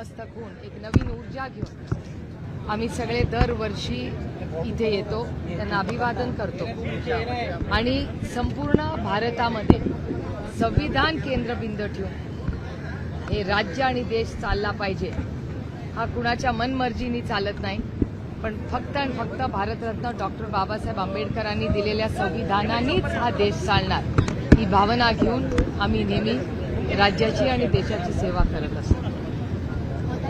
नतमस्तक होऊन एक नवीन ऊर्जा घेऊन आम्ही सगळे दरवर्षी इथे येतो, त्यांना अभिवादन करतो आणि संपूर्ण भारतामध्ये संविधान केंद्रबिंदू ठेवून हे राज्य आणि देश चालला पाहिजे. हा कुणाच्या मनमर्जीने चालत नाही, पण फक्त आणि फक्त भारतरत्न डॉक्टर बाबासाहेब आंबेडकरांनी दिलेल्या संविधानानेच हा देश चालणार, ही भावना घेऊन आम्ही नेहमी राज्याची आणि देशाची सेवा करत असतो.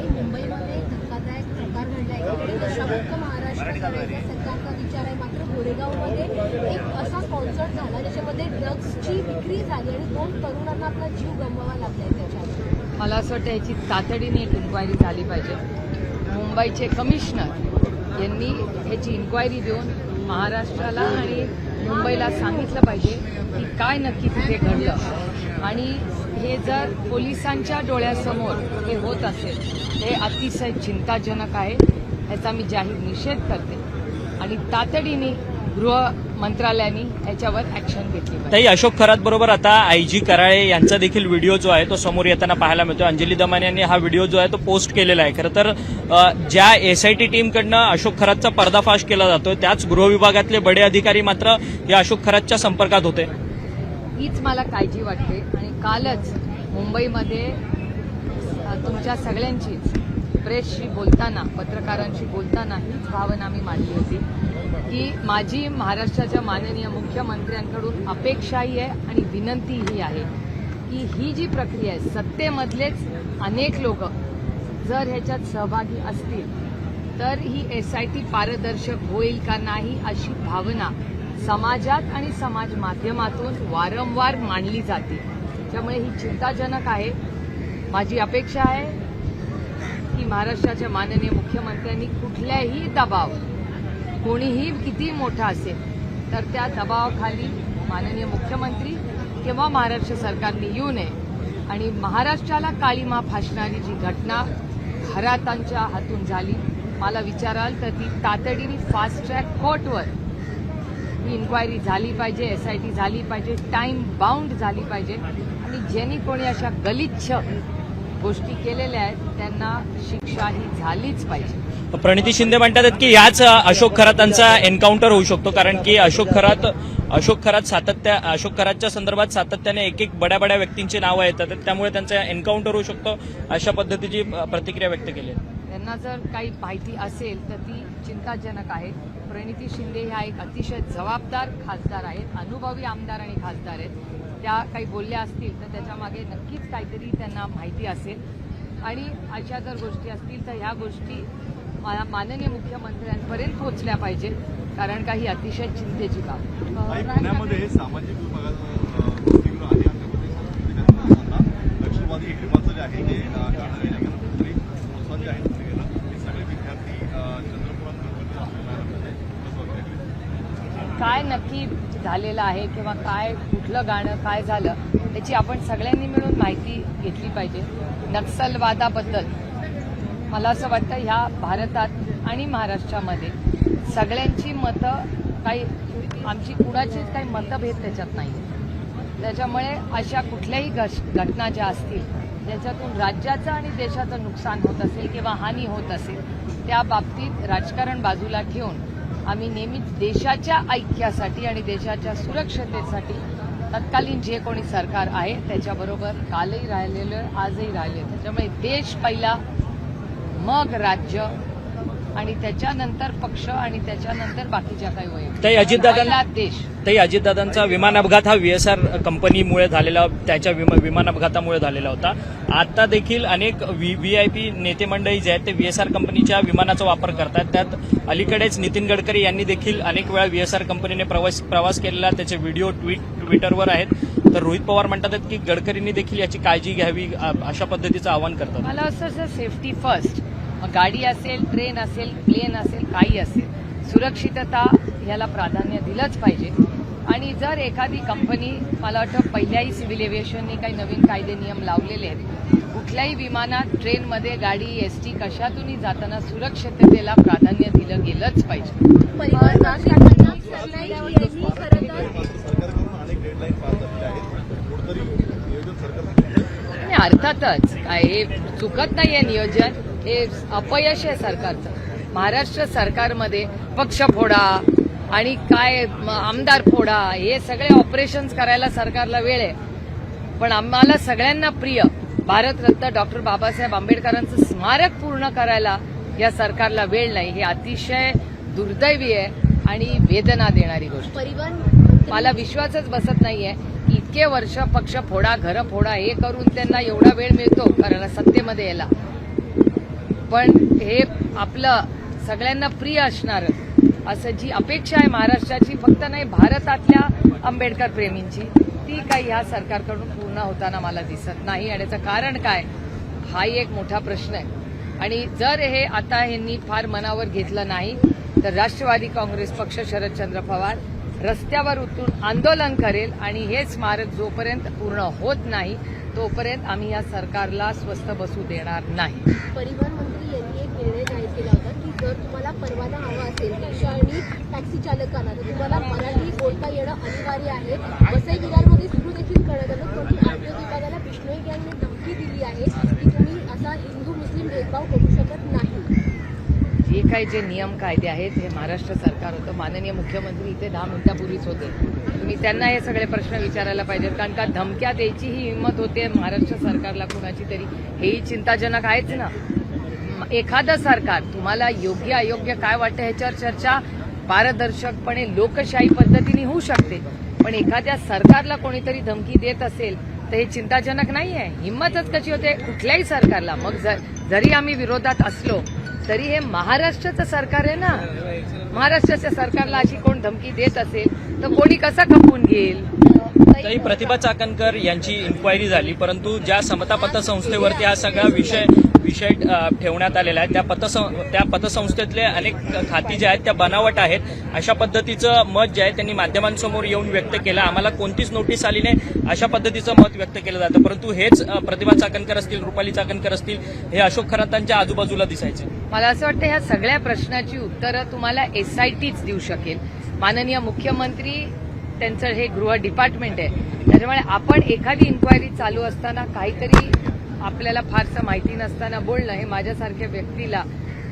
मुंबईमध्ये धक्कादायक प्रकार घडला आहे. दशमुक्त महाराष्ट्र करायचा सरकारचा विचार आहे, मात्र गोरेगावमध्ये एक असा कॉन्सर्ट झाला ज्याच्यामध्ये ड्रग्सची विक्री झाली आणि 2 तरुणांना आपला जीव गमवावा लागलाय. त्याच्यात मला असं वाटतं याची तातडीने एक इन्क्वायरी झाली पाहिजे. मुंबईचे कमिशनर यांनी ह्याची इन्क्वायरी देऊन महाराष्ट्राला आणि मुंबईला सांगितलं पाहिजे की काय नक्की तिथे घडलं, आणि हे जर पोलिसांच्या डोळ्यासमोर हे होत असेल हे अतिशय चिंताजनक आहे. ह्याचा मी जाहीर निषेध करते आणि तातडीने गृह मंत्रालयाने याच्यावर ऍक्शन घेतली पाहिजे. ताई, अशोक खरात बरोबर आता आयजी कराळे यांचा देखील व्हिडिओ जो आहे तो समोर येताना पाहायला मिळतो. अंजली दमाने यांनी हा व्हिडिओ जो आहे तो पोस्ट केलेला आहे. खरं तर ज्या एसआयटी टीमकडनं अशोक खरातचा पर्दाफाश केला जातो त्याच गृह विभागातले बडे अधिकारी मात्र या अशोक खरातच्या संपर्कात होते. हीच मला काळजी वाटते आणि कालच मुंबईमध्ये तुमच्या सगळ्यांचीच प्रेसशी बोलताना, पत्रकारांशी बोलताना हीच भावना मी मांडली होती की माझी महाराष्ट्राच्या माननीय मुख्यमंत्र्यांकडून अपेक्षाही आहे आणि विनंतीही आहे की ही जी प्रक्रिया आहे, सत्तेमधलेच अनेक लोक जर ह्याच्यात सहभागी असतील तर ही एसआयटी पारदर्शक होईल का नाही अशी भावना समाजात आणि समाज माध्यमातून वारंवार मांडली जाते. त्यामुळे ही चिंताजनक आहे. माझी अपेक्षा आहे की महाराष्ट्राच्या माननीय मुख्यमंत्र्यांनी कुठल्याही दबाव, कोणीही किती मोठा असेल तर त्या दबावाखाली माननीय मुख्यमंत्री किंवा महाराष्ट्र सरकारने येऊ नये आणि महाराष्ट्राला काळीमा फासणारी जी घटना खरातांच्या हातून झाली, मला विचाराल तर ती तातडीने फास्ट ट्रॅक कोर्टवर ही इन्क्वायरी झाली पाहिजे, एसआयटी झाली पाहिजे, टाइम बाउंड झाली पाहिजे आणि ज्यांनी कोणी अशा गलिच्छ गोष्टी केलेल्या आहेत त्यांना शिक्षा ही झालीच पाहिजे. प्रणिती शिंदे म्हणतात की याच अशोक खरातांचा एन्काउंटर होऊ शकतो, कारण की अशोक खरातच्या संदर्भात सातत्याने एक बड्या व्यक्तींची नावं येतात, त्यामुळे त्यांचा एन्काउंटर होऊ शकतो अशा पद्धतीची प्रतिक्रिया व्यक्त केली. त्यांना जर काही माहिती असेल तर ती चिंताजनक आहे. प्रणिती शिंदे ह्या एक अतिशय जबाबदार खासदार आहेत, अनुभवी आमदार आणि खासदार आहेत. त्या काही बोलल्या असतील तर त्याच्यामागे नक्कीच काहीतरी त्यांना माहिती असेल आणि अशा जर गोष्टी असतील तर ह्या गोष्टी माननीय मुख्यमंत्र्यांपर्यंत पोहोचल्या पाहिजे, कारण का ही अतिशय चिंतेची बाब. पुण्यामध्ये सामाजिक विभागात लक्षवादी हिमाचं जे आहे ते प्रोत्साहन जे आहे हे सगळे विद्यार्थी काय नक्की झालेलं आहे किंवा काय कुठलं गाणं काय झालं याची आपण सगळ्यांनी मिळून माहिती घेतली पाहिजे. नक्षलवादाबद्दल मला असं वाटतं ह्या भारतात आणि महाराष्ट्रामध्ये सगळ्यांची मतं, काही आमची कुणाचीच काही मतभेद त्याच्यात नाही. त्याच्यामुळे अशा कुठल्याही घटना ज्या असतील ज्याच्यातून राज्याचं आणि देशाचं नुकसान होत असेल किंवा हानी होत असेल त्या बाबतीत राजकारण बाजूला ठेवून आम्ही नेहमीच देशाच्या ऐक्यासाठी आणि देशाच्या सुरक्षतेसाठी तत्कालीन जे कोणी सरकार आहे त्याच्याबरोबर कालही राहिलेलं आहे, आजही राहिले. त्याच्यामुळे देश पहिला, मग राज्य आणि त्याच्यानंतर पक्ष आणि त्याच्यानंतर बाकीच्या काही ताई, अजितदादांचा विमान अपघात हा VSR कंपनीमुळे झालेला, त्याच्या विमान अपघातामुळे झालेला होता. आता देखील अनेक VIP नेते मंडळी जे आहेत ते VSR कंपनीच्या विमानाचा वापर करतात. त्यात अलीकडेच नितीन गडकरी यांनी देखील अनेक वेळा VSR कंपनीने प्रवास केलेला त्याचे व्हिडिओ ट्विटरवर आहेत. तर रोहित पवार म्हणतात की गडकरींनी देखील याची काळजी घ्यावी अशा पद्धतीचं आवाहन करतात. मला असं सेफ्टी फर्स्ट, गाडी असेल, ट्रेन असेल, प्लेन असेल, काही असेल, सुरक्षितता याला प्राधान्य दिलंच पाहिजे. आणि जर एखादी कंपनी, मला वाटतं पहिल्याही सिव्हिल एव्हिएशननी काही नवीन कायदे नियम लावलेले आहेत, कुठल्याही विमानात, ट्रेनमध्ये, गाडी, एसटी कशातूनही जाताना सुरक्षिततेला प्राधान्य दिलं गेलंच पाहिजे. नाही अर्थातच काय हे चुकत नाहीये नियोजन, हे अपयश आहे सरकारचं. महाराष्ट्र सरकारमध्ये पक्ष फोडा आणि काय आमदार फोडा हे सगळे ऑपरेशन्स करायला सरकारला वेळ आहे. पण आम्हाला सगळ्यांना प्रिय भारतरत्न डॉक्टर बाबासाहेब आंबेडकरांचं स्मारक पूर्ण करायला या सरकारला वेळ नाही. हे अतिशय दुर्दैवी आहे आणि वेदना देणारी गोष्ट. परिवहन मला विश्वासच बसत नाहीये. इतके वर्ष पक्ष फोडा घरं फोडा हे करून त्यांना एवढा वेळ मिळतो कारण सत्तेमध्ये यायला. पण हे आपलं सगळ्यांना प्रिय असणार असं जी अपेक्षा आहे महाराष्ट्राची, फक्त नाही भारतातल्या आंबेडकर प्रेमींची, ती काही ह्या सरकारकडून पूर्ण होताना मला दिसत नाही. आणि याचं कारण काय हाही एक मोठा प्रश्न आहे. आणि जर हे आता यांनी फार मनावर घेतलं नाही तर राष्ट्रवादी काँग्रेस पक्ष शरदचंद्र पवार रस्त्यावर उतरून आंदोलन करेल आणि हे स्मारक जोपर्यंत पूर्ण होत नाही तोपर्यंत आम्ही या सरकारला स्वस्थ बसू देणार नाही. परिवहन मंत्री यांनी एक निर्णय जाहीर केला होता की जर तुम्हाला परवाना हवा असेल रिक्षा आणि टॅक्सी चालकांना तर तुम्हाला मराठी बोलता येणं अनिवार्य आहे. वसई विरारमध्ये सुरू देखील करण्यात आलं. पण आरोग्य विभागाला बिश्नोई यांनी धमकी दिली आहे की तुम्ही असा हिंदू मुस्लिम भेदभाव करू शकत नाही. जे काही जे नियम कायदे आहेत हे महाराष्ट्र सरकार होतं. माननीय मुख्यमंत्री इथे 10 मिनिटापूर्वीच होते. तुम्ही त्यांना हे सगळे प्रश्न विचारायला पाहिजेत कारण का धमक्या द्यायची ही हिंमत होते महाराष्ट्र सरकारला कुणाची तरी, हेही चिंताजनक आहेच ना. एखादं सरकार तुम्हाला योग्य अयोग्य काय वाटतं ह्याच्यावर चर्चा पारदर्शकपणे लोकशाही पद्धतीने होऊ शकते. पण एखाद्या सरकारला कोणीतरी धमकी देत असेल तर हे चिंताजनक नाही आहे. हिंमतच कशी होते कुठल्याही सरकारला. मग जरी आम्ही विरोधात असलो तरी हे महाराष्ट्राचं सरकार आहे ना. महाराष्ट्राच्या सरकारला अशी कोण धमकी देत असेल तर कोणी कसं खपवून घेईल. तरी प्रतिभा चाकणकर यांची इन्क्वायरी झाली, परंतु ज्या समता पतसंस्थेवरती हा सगळा विषय ठेवण्यात आलेला आहे त्या पतसंस्थेतले अनेक खाती जे आहेत त्या बनावट आहेत अशा पद्धतीचं मत जे आहे त्यांनी माध्यमांसमोर येऊन व्यक्त केलं. आम्हाला कोणतीच नोटीस आली नाही अशा पद्धतीचं मत व्यक्त केलं जातं. परंतु हेच प्रतिभा चाकणकर असतील, रुपाली चाकणकर असतील, हे अशोक खरातांच्या आजूबाजूला दिसायचे. मला असं वाटतं ह्या सगळ्या प्रश्नाची उत्तरं तुम्हाला एसआयटीच देऊ शकेल. माननीय मुख्यमंत्री त्यांचं हे गृह डिपार्टमेंट आहे. त्याच्यामुळे आपण एखादी इन्क्वायरी चालू असताना काहीतरी आपल्याला फारसं माहिती नसताना बोलणं हे माझ्यासारख्या व्यक्तीला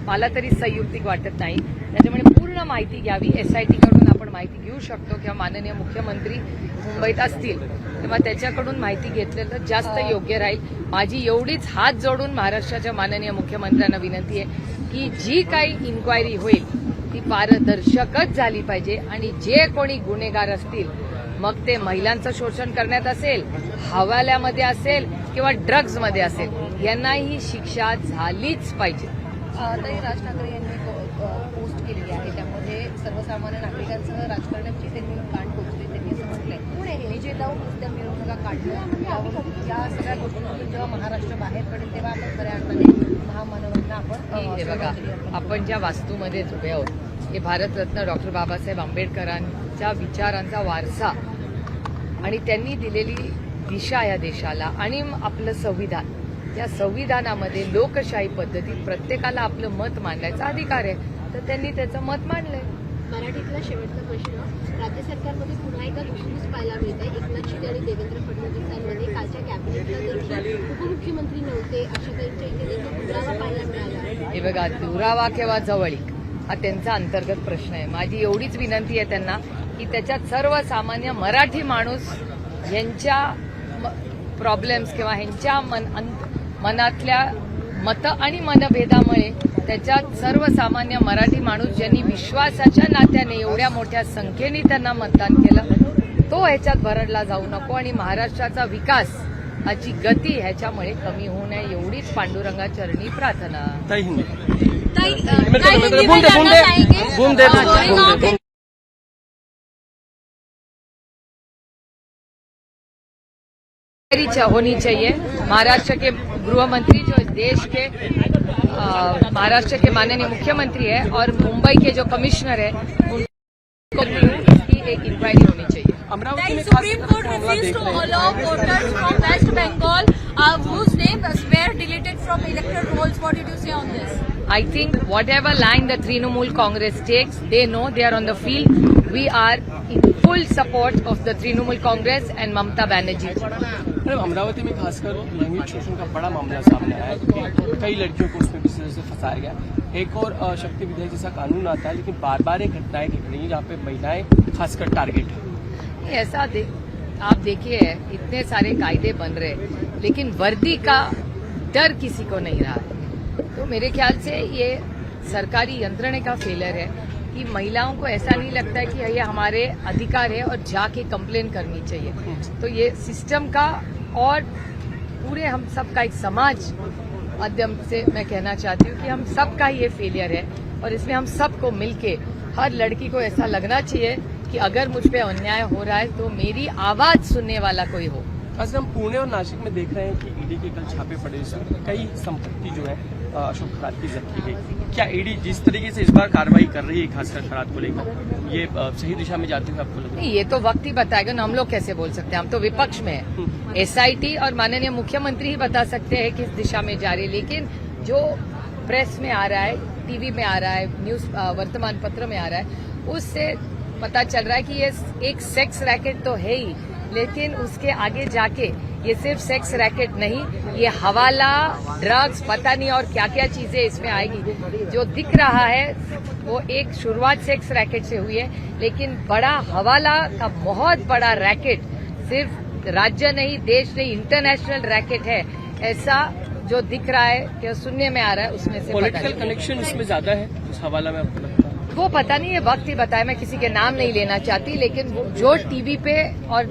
मला तरी संयुक्तिक वाटत नाही. त्याच्यामुळे पूर्ण माहिती घ्यावी. एसआयटीकडून आपण माहिती घेऊ शकतो किंवा माननीय मुख्यमंत्री मुंबईत असतील तेव्हा त्याच्याकडून माहिती घेतलेलं जास्त योग्य राहील. माझी एवढीच हात जोडून महाराष्ट्राच्या माननीय मुख्यमंत्र्यांना विनंती आहे की जी काही इन्क्वायरी होईल ती पारदर्शकच झाली पाहिजे आणि जे कोणी गुन्हेगार असतील मग ते महिलांचं शोषण करण्यात असेल, हवाल्यामध्ये असेल किंवा ड्रग्जमध्ये असेल यांना ही शिक्षा झालीच पाहिजे. तरी राज ठाकरे यांनी पोस्ट केलेली आहे त्यामध्ये सर्वसामान्य नागरिकांसह राजकारणाची त्यांनी कान टोचली. त्यांनी असं म्हटलंय पुणे विजय लावून नुसत्या मिरवणुका काढल्या. या सगळ्या गोष्टींमधून जेव्हा महाराष्ट्र बाहेर पडेल तेव्हा आपण खऱ्या अर्थाने महामानवांना आपण हे बघा आपण ज्या वास्तूमध्ये उभे आहोत हे भारतरत्न डॉक्टर बाबासाहेब आंबेडकरांच्या विचारांचा वारसा आणि त्यांनी दिलेली दिशा या देशाला आणि आपलं संविधान. या संविधानामध्ये लोकशाही पद्धतीत प्रत्येकाला आपलं मत मांडण्याचा अधिकार आहे तर त्यांनी त्याचं मत मांडलंय. मराठीतला शेवटचा प्रश्न. राज्य सरकारमध्ये पुन्हा एकदा लुसलुस पाहायला मिळते. एकनाथ शिंदे आणि देवेंद्र फडणवीसांमध्ये कालच्या कॅबिनेटला देखील उपमुख्यमंत्री नव्हते. आशाताईंच्या इथे देखील दुरावा पाहायला मिळाला. हे बघा दुरावा किंवा जवळीक हा त्यांचा अंतर्गत प्रश्न आहे. माझी एवढीच विनंती आहे त्यांना की त्याच्यात सर्वसामान्य मराठी माणूस यांच्या प्रॉब्लेम्स किंवा ह्यांच्या मनातल्या मतं आणि मनभेदामुळे त्याच्यात सर्वसामान्य मराठी माणूस ज्यांनी विश्वासाच्या नात्याने एवढ्या मोठ्या संख्येने त्यांना मतदान केलं तो ह्याच्यात भरडला जाऊ नको आणि महाराष्ट्राचा विकास ह्याची गती ह्याच्यामुळे कमी होऊ नये एवढीच पांडुरंगा चरणी प्रार्थना. होनी चाहिए. महाराष्ट्र के गृह मंत्री जो देश के महाराष्ट्र के माननीय मुख्यमंत्री है और मुंबई के जो कमिश्नर है उनको इसकी एक इंक्वायरी होनी चाहिए. Supreme Court refused to allow voters from West Bengal whose names were deleted from electoral rolls. What did you say on this? I think whatever line the Trinamool Congress takes, they know they are on the field. We are in full support of the Trinamool Congress and Mamata Banerjee. Madam, Amravati में खासकर लैंगिक शोषण का बड़ा मामला सामने आया है क्योंकि कई लड़कियों को उसमें किसी तरह से फंसाया गया। एक और शक्ति विधेयक जैसा कानून आता है, लेकिन बार बार ये घटनाएं घट रही हैं जहाँ पे महिलाएं खासकर टारगेट है। ऐसा आप देखिए, इतने सारे कायदे बन रहे हैं, लेकिन वर्दी का डर किसी को नहीं रहा है। तो मेरे ख्याल से ये सरकारी यंत्रणे का फेलियर है कि महिलाओं को ऐसा नहीं लगता है कि ये हमारे अधिकार है और जाके कंप्लेन करनी चाहिए। तो ये सिस्टम का और पूरे हम सब का एक समाज माध्यम से मैं कहना चाहती हूँ कि हम सब का ये फेलियर है और इसमें हम सबको मिलके हर लड़की को ऐसा लगना चाहिए कि अगर मुझ पे अन्याय हो रहा है तो मेरी आवाज सुनने वाला कोई हो। खासकर हम पुणे और नासिक में देख रहे हैं कि ईडी के कल छापे पड़े, इसमें कई संपत्ति जो है अशोक खरात की जब्त की गई। क्या ईडी जिस तरीके से इस बार कार्रवाई कर रही है खासकर खरात को लेकर, ये सही दिशा में जाते हुए आपको लगता है? नहीं, ये तो वक्त ही बताएगा ना, हम लोग कैसे बोल सकते हैं, हम तो विपक्ष में हैं। एसआईटी और माननीय मुख्यमंत्री ही बता सकते हैं किस दिशा में जा रही है, लेकिन जो प्रेस में आ रहा है, टीवी में आ रहा है, न्यूज वर्तमान पत्र में आ रहा है, उससे पता चल रहा है कि ये एक सेक्स रैकेट तो है ही, लेकिन उसके आगे जाके ये सिर्फ सेक्स रैकेट नहीं, ये हवाला, ड्रग्स, पता नहीं और क्या क्या चीजें इसमें आएगी। जो दिख रहा है वो एक शुरुआत सेक्स रैकेट से हुई है, लेकिन बड़ा हवाला का बहुत बड़ा रैकेट, सिर्फ राज्य नहीं, देश नहीं, इंटरनेशनल रैकेट है, ऐसा जो दिख रहा है, कि सुनने में आ रहा है, उसमें से पॉलिटिकल कनेक्शन इसमें ज्यादा है उस हवाला में आपको लगता है? वो पता नहीं, ये वक्त ही बताया, मैं किसी के नाम नहीं लेना चाहती, लेकिन जो टीवी पे और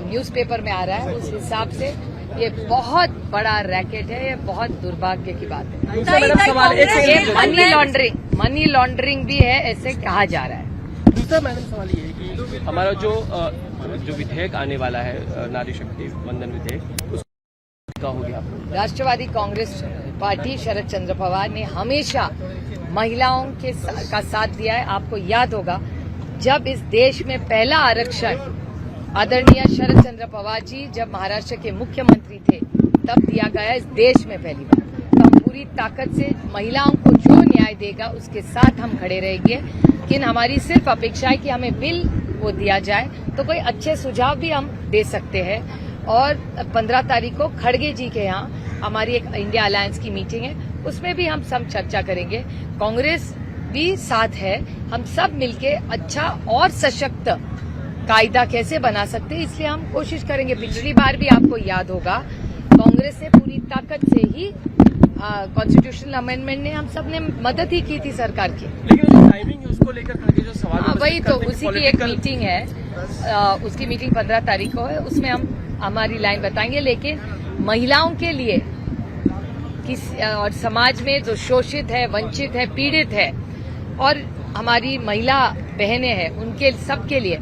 न्यूज़पेपर में आ रहा है उस हिसाब से ये बहुत बड़ा रैकेट है, ये बहुत दुर्भाग्य की बात है। ये मनी लॉन्ड्रिंग भी है, ऐसे कहा जा रहा है। दूसरा मैडम सवाल ये है कि हमारा जो विधेयक आने वाला है, नारी शक्ति वंदन विधेयक, उसका हो गया आपको? राष्ट्रवादी कांग्रेस पार्टी शरद चंद्र पवार ने हमेशा महिलाओं का साथ दिया है। आपको याद होगा जब इस देश में पहला आरक्षण आदरणीय शरद चंद्र पवार जी जब महाराष्ट्र के मुख्यमंत्री थे तब दिया गया इस देश में पहली बार। तो हम पूरी ताकत से महिलाओं को जो न्याय देगा उसके साथ हम खड़े रहेंगे, लेकिन हमारी सिर्फ अपेक्षा है कि हमें बिल वो दिया जाए, तो कोई अच्छे सुझाव भी हम दे सकते हैं। और 15 तारीख को खड़गे जी के यहाँ हमारी एक इंडिया अलायंस की मीटिंग है, उसमें भी हम सब चर्चा करेंगे। कांग्रेस भी साथ है, हम सब मिलके अच्छा और सशक्त कायदा कैसे बना सकते हैं, इसलिए हम कोशिश करेंगे। पिछली बार भी आपको याद होगा कांग्रेस ने पूरी ताकत से ही कॉन्स्टिट्यूशनल अमेंडमेंट ने हम सब ने मदद ही की थी सरकार की, लेकिन जो टाइमिंग है उसको लेकर खड़गे जो सवाल वही तो उसी की एक मीटिंग है, उसकी मीटिंग 15 तारीख को है, उसमें हम हमारी लाइन बताएंगे। लेकिन महिलाओं के लिए और समाज में जो शोषित है, वंचित है, पीड़ित है और हमारी महिला बहनें हैं, उनके सबके लिए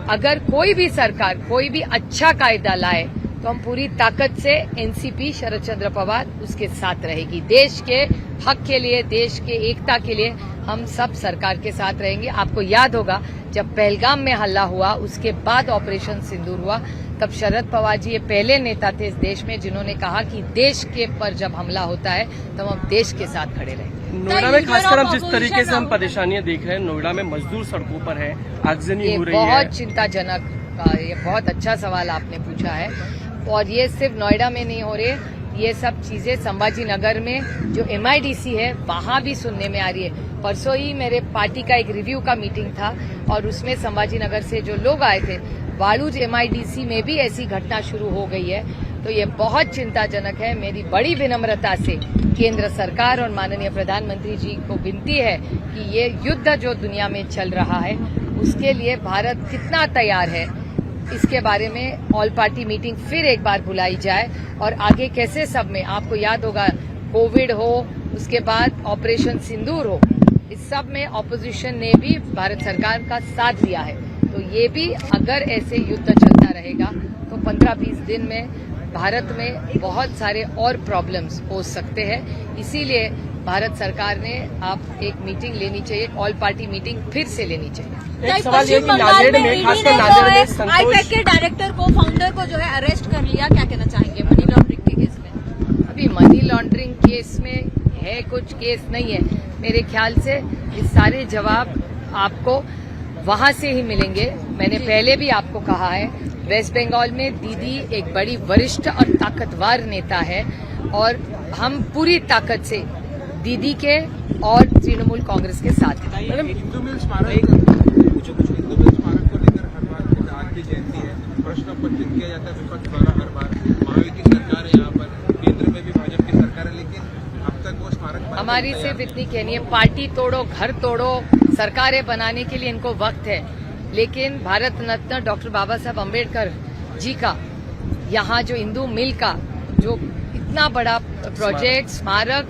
अगर कोई भी सरकार कोई भी अच्छा कायदा लाए तो हम पूरी ताकत से एनसीपी शरद चंद्र पवार उसके साथ रहेगी। देश के हक के लिए, देश के एकता के लिए हम सब सरकार के साथ रहेंगे। आपको याद होगा जब पहलगाम में हल्ला हुआ, उसके बाद ऑपरेशन सिंदूर हुआ, तब शरद पवार जी ये पहले नेता थे इस देश में जिन्होंने कहा कि देश के पर जब हमला होता है तो हम देश के साथ खड़े रहेंगे। नोएडा में खासकर अब जिस तरीके से हम परेशानियां देख रहे हैं, नोएडा में मजदूर सड़कों पर है, आगजनी हो रही है। बहुत चिंताजनक, ये बहुत अच्छा सवाल आपने पूछा है। और ये सिर्फ नोएडा में नहीं हो रहे, ये सब चीजें संभाजी नगर में जो MIDC है वहां भी सुनने में आ रही है। परसों ही मेरे पार्टी का एक रिव्यू का मीटिंग था और उसमें संभाजी नगर से जो लोग आए थे, वालूज MIDC में भी ऐसी घटना शुरू हो गई है। तो ये बहुत चिंताजनक है। मेरी बड़ी विनम्रता से केंद्र सरकार और माननीय प्रधानमंत्री जी को विनती है कि ये युद्ध जो दुनिया में चल रहा है उसके लिए भारत कितना तैयार है, इसके बारे में ऑल पार्टी मीटिंग फिर एक बार बुलाई जाए और आगे कैसे सब में, आपको याद होगा कोविड हो, उसके बाद ऑपरेशन सिंदूर हो, इस सब में ऑपोजिशन ने भी भारत सरकार का साथ दिया है। तो ये भी अगर ऐसे युद्ध चलता रहेगा तो 15-20 दिन में भारत में बहुत सारे और प्रॉब्लम्स हो सकते हैं। इसीलिए भारत सरकार ने आप एक मीटिंग लेनी चाहिए, ऑल पार्टी मीटिंग फिर से लेनी चाहिए। एक सवाल ये कि नांदेड़ में खासकर नांदेड़ में संतोष आईपैक के डायरेक्टर को, फाउंडर को जो है अरेस्ट कर लिया, क्या कहना चाहेंगे मनी लॉन्ड्रिंग के केस में? अभी मनी लॉन्ड्रिंग केस में है, कुछ केस नहीं है। मेरे ख्याल से ये सारे जवाब आपको वहां से ही मिलेंगे। मैंने पहले भी आपको कहा है वेस्ट बंगाल में दीदी एक बड़ी वरिष्ठ और ताकतवर नेता है और हम पूरी ताकत से दीदी के और तृणमूल कांग्रेस के साथ हैं। मैडम, हिंदू मिल स्मारक कुछ हिंदू मिल स्मारक को लेकर हर बार आज की जयंती है, प्रश्न उपस्थित किया जाता है विपक्ष द्वारा हर बार। महायुति सरकार है यहाँ पर, केंद्र में भी भाजपा की सरकार है, लेकिन अब तक वो स्मारक हमारी सिर्फ इतनी कहनी है, पार्टी तोड़ो, घर तोड़ो, सरकारें बनाने के लिए इनको वक्त है, लेकिन भारत रत्न डॉक्टर बाबा साहब अम्बेडकर जी का यहाँ जो हिंदू मिल का जो इतना बड़ा प्रोजेक्ट स्मारक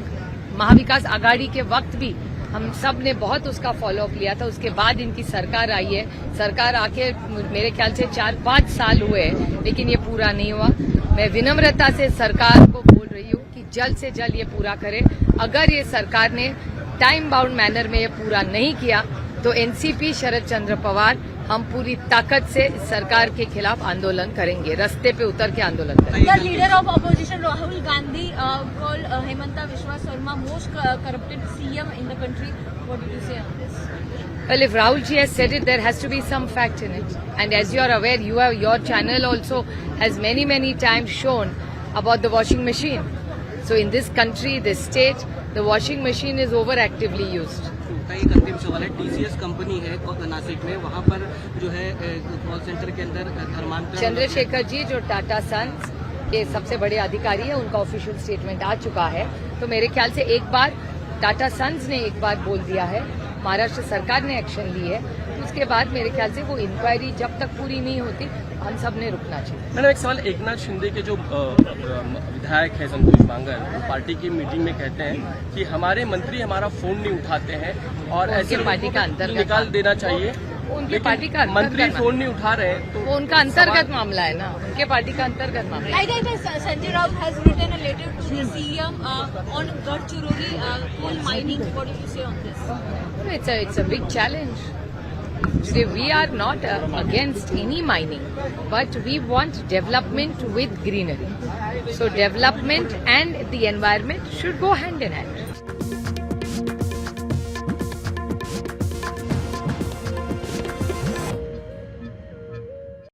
महाविकास आघाड़ी के वक्त भी हम सब ने बहुत उसका फॉलोअप लिया था। उसके बाद इनकी सरकार आई है, सरकार आके मेरे ख्याल से 4-5 साल हुए हैं, लेकिन ये पूरा नहीं हुआ। मैं विनम्रता से सरकार को बोल रही हूँ कि जल्द से जल्द ये पूरा करे। अगर ये सरकार ने टाइम बाउंड मैनर में ये पूरा नहीं किया तो एनसीपी शरद चंद्र पवार हम पूरी ताकत से इस सरकार के खिलाफ आंदोलन करेंगे, रास्ते पे उतर के आंदोलन करेंगे। The leader of opposition Rahul Gandhi called Hemanta Biswa Sarma most corrupted CM in the country. What did you say on this? Well, if Rahul ji has said it, there has to be some fact in it. And as you are aware, your channel also has many times shown about the washing machine. So in this country, this state, the washing machine is overactively used. का एक अंतिम सवाल है, TCS company है नासिक में, वहाँ पर जो है कॉल सेंटर के अंदर धर्मांतरण चंद्रशेखर जी जो टाटा सन्स के सबसे बड़े अधिकारी है, उनका ऑफिशियल स्टेटमेंट आ चुका है। तो मेरे ख्याल से एक बार टाटा सन्स ने एक बार बोल दिया है, महाराष्ट्र सरकार ने एक्शन ली है, उसके बाद मेरे ख्याल से वो इंक्वायरी जब तक पूरी नहीं होती हम सब ने रुकना चाहिए। मैडम, एक सवाल, एकनाथ शिंदे के जो विधायक है संतोष बांगर, वो पार्टी की मीटिंग में कहते हैं कि हमारे मंत्री हमारा फोन नहीं उठाते हैं और ऐसे पार्टी का अंतर्गत निकाल देना चाहिए। उनकी पार्टी का मंत्री फोन नहीं उठा रहे हैं तो वो उनका अंतर्गत मामला है ना, उनके पार्टी का अंतर्गत मामला है। I guess Sanjay Raut has written a letter to the CM on Gadchiroli coal mining. What do you say on this? It's a big challenge. See, we are not against any mining, but we want development with greenery. So development and the environment should go hand in hand.